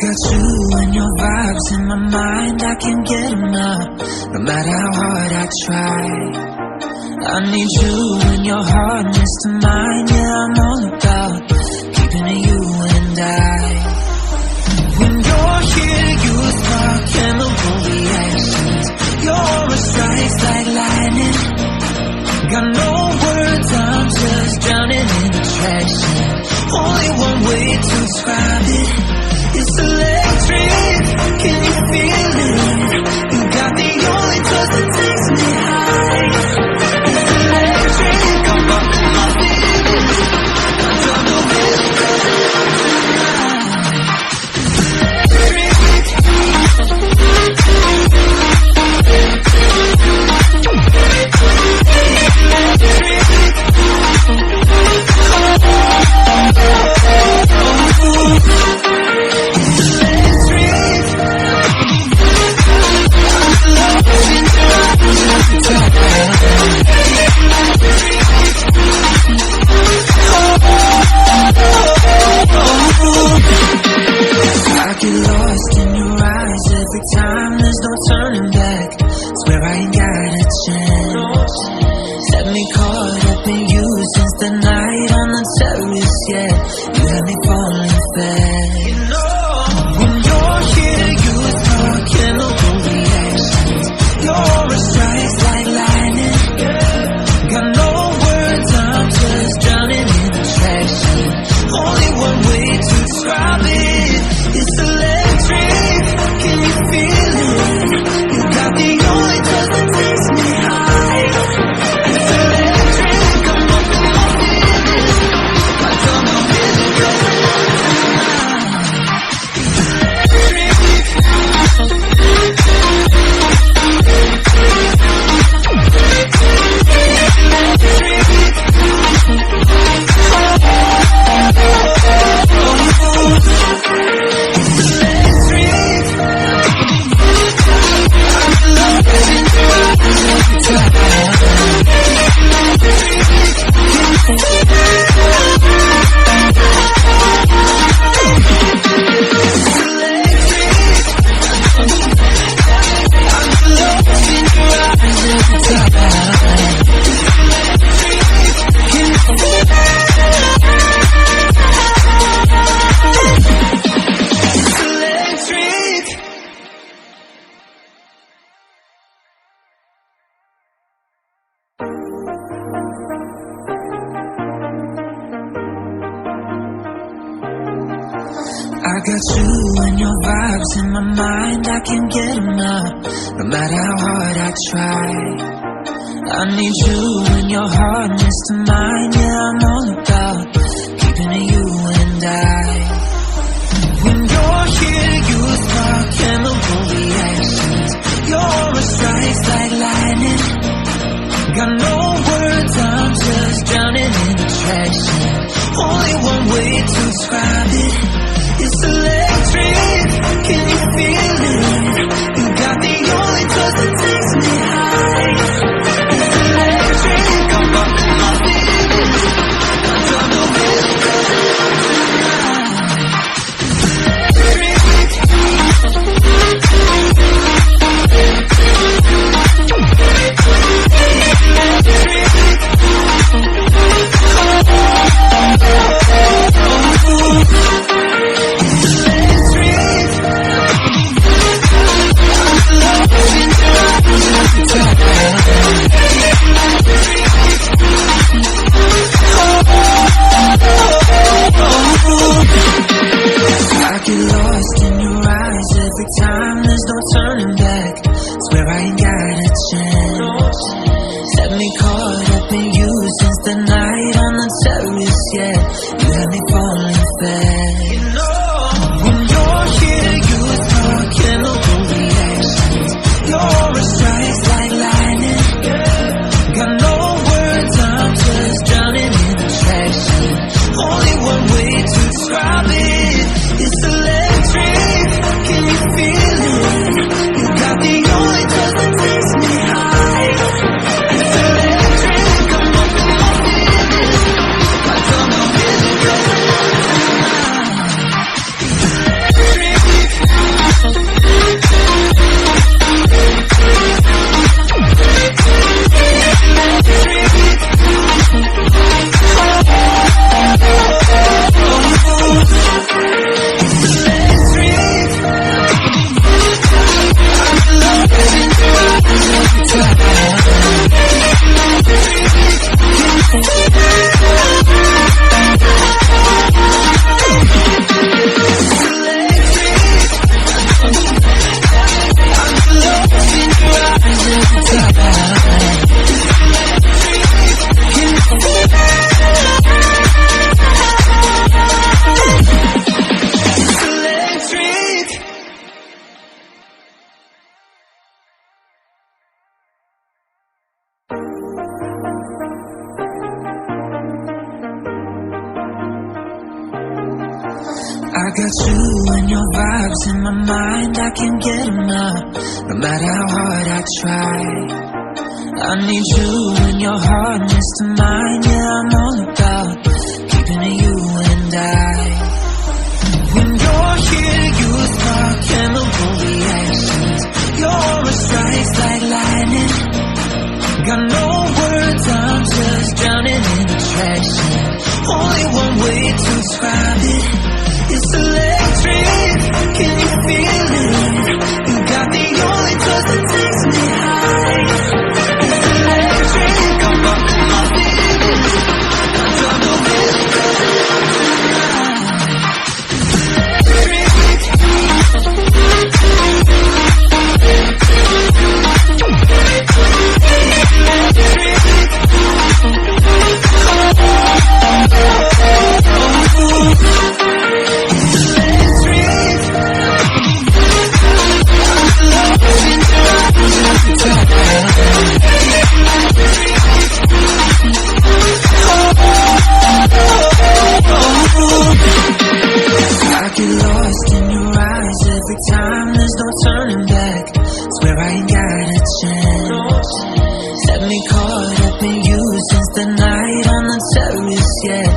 got you and your vibes in my mind, I can't get enough, no matter how hard I try. I need you and your hardness to mine, yeah, I'm all about keeping it you and I. When you're here, you spark chemical reactions. Your aura strikes like lightning. Got no words, I'm just drowning in attraction. Only one way to describe it. It's electric, can you feel it? You got the only touch that takes me high. It's electric, I'm up in my feelings. I don't know where to go tonight. I get lost in your eyes every time, there's no turning back. Swear I ain't got a chance. Had me caught up in you since the night on the terrace, yeah. You had me falling fast. When you're here, you spark chemical reactions. Your aura strikes like lightning. Got no words, I'm just drowning in attraction. Only one way to describe it. It's electric, can you feel it? You got the only touch that takes me high. It's electric, I'm up in my feelings. I don't know where to go tonight. I got you and your vibes in my mind, I can't get enough, no matter how hard I try. I need you and your hardness to mine, yeah, I'm all about keeping it you and I. When you're here, you spark chemical reactions. Your aura strikes like lightning. Got no words, I'm just drowning in attraction. Only one way to describe it. It's electric, can you feel it? You got the only touch that takes me high. It's electric, I'm up in my feelings. I don't know where to go tonight. got you and your vibes in my mind, I can't get enough, no matter how hard I try. I need you and your hardness to mine. Yeah, I'm all about keeping it you and I. When you're here, you spark chemical reactions. Your aura strikes like lightning. Got no words, I'm just drowning in attraction. Only one way to describe it. It's electric, can you feel it? You got the only touch that takes me high. It's electric, I'm up in my feelings. I drop no feeling, 'cause I get lost in your eyes every time, there's no turning back. Swear I ain't got a chance. Had me caught up in you since the night on the terrace, yeah.